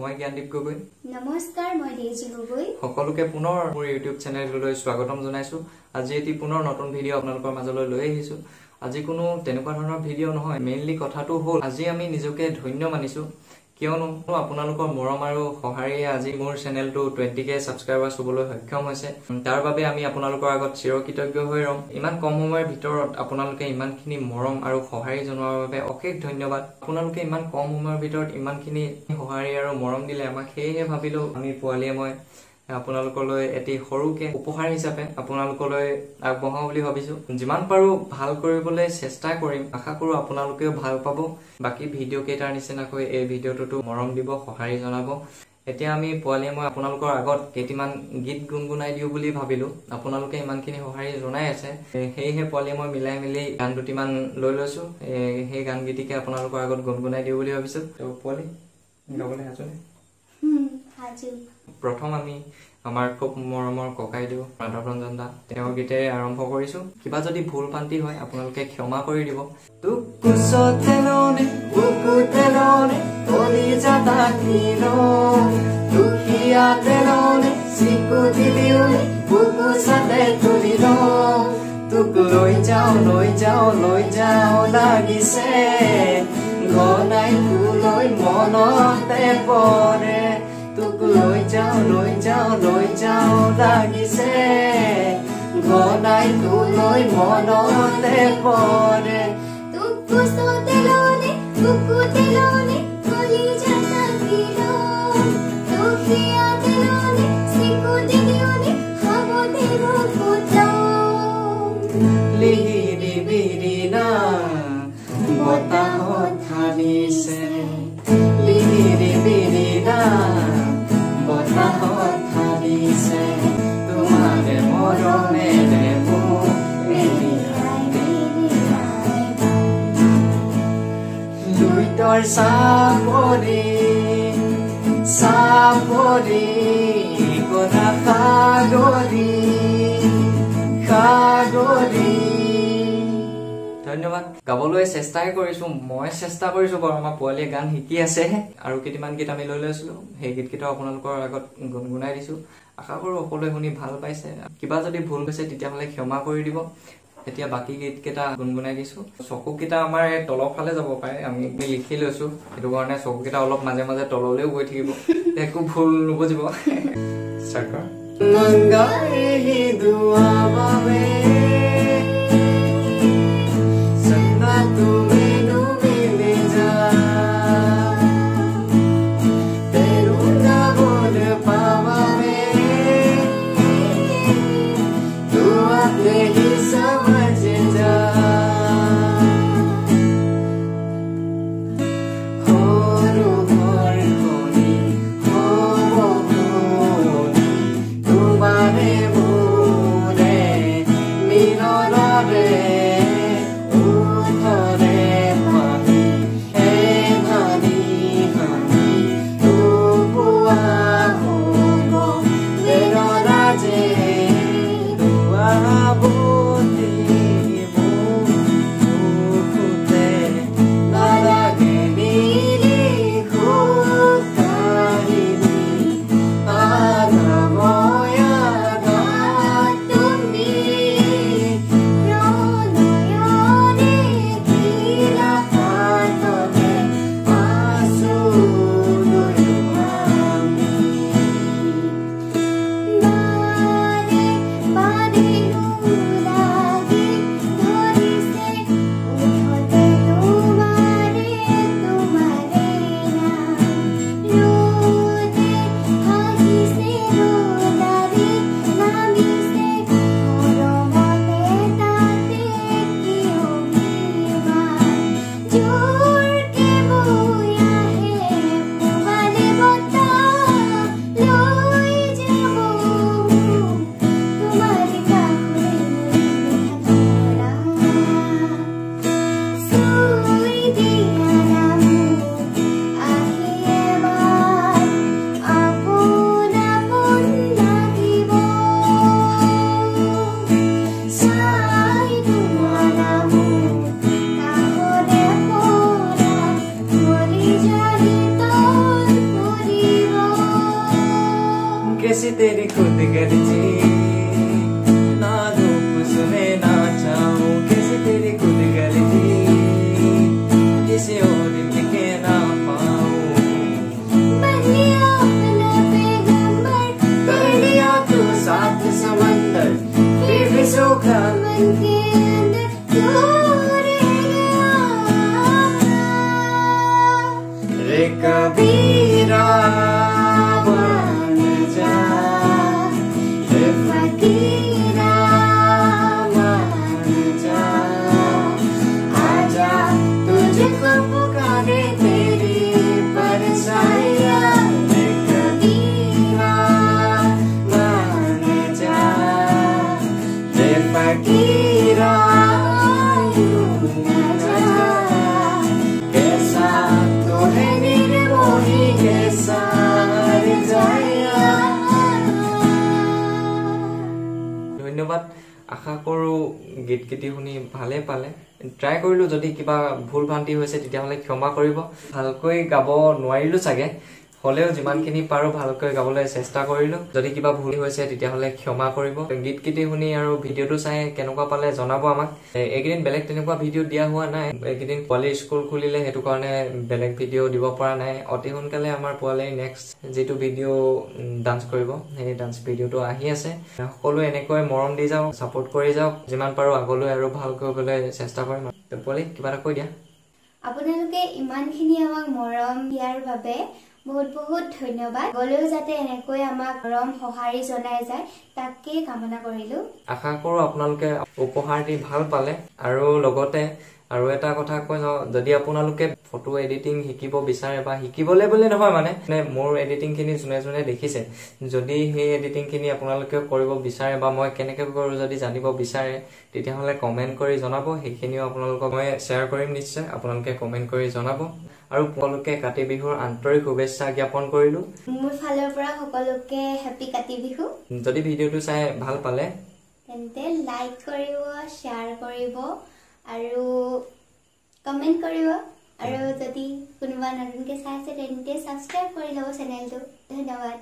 মই জ্ঞানদীপ গগৈ নমস্কাৰ মই দেজি গগৈ সকলোকে পুনৰ মোৰ ইউটিউব চেনেললৈ স্বাগতম জনাইছো আজি এটি পুনৰ নতুন ভিডিও আপোনালোকৰ মাজলৈ লৈ আহিছো আজি কোনো তেনেকুৱা ধৰণৰ ভিডিও নহয় মেইনলি কথাটো হ'ল আজি আমি নিজকে ধন্য মানিছো কিয়নো আপোনালোকৰ মৰম আৰু সহায়ে আজি মোৰ চেনেলটো 20k সাবস্ক্ৰাইবাৰ্ছ হ'বলৈ সক্ষম হৈছে তাৰ বাবে আমি আপোনালোকৰ আগত চিৰকৃতজ্ঞ হৈ ৰম ইমান কম সময়ৰ ভিতৰত আপোনালোকে ইমানখিনি মৰম আৰু সহায় জনোৱাৰ বাবে অশেষ ধন্যবাদ আপোনালোকে ইমান কম সময়ৰ ভিতৰত ইমানখিনি সহায় আৰু মৰম দিলে আমাক সেয়ে ভাবিলো আমি পোৱালিয়ে মই আপোনালোকলৈ এটি সৰুকে উপহাৰ হিচাপে আপোনালোকলৈ আগবঢ়াও বুলি ভাবিছো যিমান পাৰো ভাল কৰিবলৈ চেষ্টা কৰিম আশা কৰো আপোনালোকেও ভাল পাব বাকি ভিডিও কেইটাৰ নিচিনাকৈ এই ভিডিওটো মৰম দিব সহায় জনাব এতিয়া আমি পোৱালিয়ে মই আপোনালোকৰ আগত কেইটিমান গীত গুনগুনাই দিও বুলি ভাবিলো আপোনালোকে ইমানখিনি সহায় জনাই আছে হেইহে পোৱালিয়ে মই মিলাই মিলি গান দুটিমান লৈ লৈছো সেই গান গীতিকে আপোনালোকৰ আগত গুনগুনাই দিও বুলি ভাবিছো তো পোৱালি গাবলৈ আছনে হাজু প্ৰথম আমি আমাৰ খুব মৰমৰ ককাই দিও মাধৱৰঞ্জন দা তেওঁৰ গীতে আৰম্ভ কৰিছো কিবা যদি ভুল পান্তি হয় আপোনালোকে ক্ষমা কৰি দিব তুকুসতেলনে বুকুতেলনে কলিজাটা কিনো দুখিয়া তেলনে সিকুতি দিউনে বুকু সাথে তুলিনো তুক লৈ যাও লাগিছে ঘনাই তুলৈ মনতে পৰে তুক লৈ যাও লাগিছে ঘনাই তুলৈ মনতে পৰে তুকুসতেলনে বুকুতেলনে কলিজাটা কিনো দুখিয়া তেলনে সিকুতি দিউনে হাবতে ৰূপটা লিহিৰি বিৰিনা বতাহত ভানিছে লিহিৰি বিৰিনা বতাহত ভানিছে তোমাৰে মৰমেৰে মোক লুইতৰ চাপৰি গনা সাগৰী ধন্যবাদ গাবলৈ চেষ্টাই কৰিছো মই চেষ্টা কৰিছো বাৰু আমাৰ পোৱালিয়ে গান শিকি আছে আৰু কেইটামান গীত আমি লৈ লৈছিলো সেই গীতকেইটা আপোনালোকৰ আগত গুনগুনাই দিছো আশা কৰো সকলোৱে শুনি ভাল পাইছে কিবা যদি ভুল হৈছে তেতিয়াহ'লে ক্ষমা কৰি দিব এতিয়া বাকি গীতকেইটা গুনগুনাই দিছো চকুকেইটা আমাৰ তলৰ ফালে যাব পাৰে আমি লিখি লৈছো সেইটো কাৰণে চকুকেইটা অলপ মাজে মাজে তললৈও গৈ থাকিব একো ভুল নুবুজিব চৰকাৰ মংগাই দুৱা বাবে अनोखा मन के अंदर तू रह गया रे कबीरा मान जा रे फकीरा मान जा आजा तुझको पुकारे तेरी परछाइयाँ रे कबीरा मान जा रे फकीरा मान जा कैसा तो है निर्मोही कैसा जाया ধন্যবাদ আশা কৰো গীত গীতি শুনি ভালে পালে ট্ৰাই কৰিলো যদি কিবা ভুল ভ্ৰান্তি হৈছে তেতিয়াহলে ক্ষমা কৰিব ভালকৈ গাব নোৱাৰিলো চাগে হলেও যিমানখিনি পাৰো ভালকৈ গাবলৈ চেষ্টা কৰিলো যদি কিবা ভুল হৈছে তেতিয়াহলে ক্ষমা কৰিব গীত গীতি শুনি আৰু ভিডিওটো চাই কেনেকুৱা পালে জনাব আমাক একদিন বেলেগ তেনেকুৱা ভিডিও দিয়া হোৱা নাই একদিন পোৱালি স্কুল খুলিলে হেতু কাৰণে বেলেগ ভিডিও দিব পৰা নাই অতি সোনকালে আমাৰ পোৱালি নেক্সট যেটো ভিডিও ডান্স কৰিব এই ডান্স ভিডিওটো আহি আছে সকলো এনেকৈ মৰম দি যাও সাপোৰ্ট কৰি যাও যিমান পাৰো আগলৈ আৰু ভাল কৰিবলৈ চেষ্টা কৰিম পোৱালি কিবা এটা কৈ দিয়া আপোনালোকে ইমানখিনি আমাক মৰম দিয়াৰ বাবে বহুত বহুত ধন্যবাদ গলেও যাতে এনেকৈ আমাক মৰম সহাৰি জনাই যায় তাকে কামনা কৰিলো আশা কৰো আপোনালোকে উপহাৰ দি ভাল পালে আৰু লগতে আৰু এটা কথা কৈ যাও যদি আপোনালোকে ফটো এডিটিং শিকিব বিচাৰে বা শিকিবলে বলে নহয় মানে মোৰ এডিটিং খিনি জুনে জুনে দেখিছে যদি সেই এডিটিং খিনি আপোনালোকে কৰিব বিচাৰে বা মই কেনেকৈ কৰো যদি জানিব বিচাৰে তেতিয়াহলে কমেন্ট কৰি জনাব সেইখিনিও আপোনালোকক মই শেয়াৰ কৰিম নিশ্চয় আপোনালোকে কমেন্ট কৰি জনাব আৰু সকলোকে কাতি বিহুৰ আন্তৰিক শুভেচ্ছা জ্ঞাপন কৰিলো মোৰ ফালৰ পৰা সকলোকে হেপী কাতি বিহু যদি ভিডিওটো চাই ভাল পালে তেন্তে লাইক কৰিব শেয়াৰ কৰিব আৰু কমেন্ট কৰিব আৰু যদি কোনোবা নতুনকৈ চাই আছে তেন্তে সাবস্ক্ৰাইব কৰি লব চেনেলটো ধন্যবাদ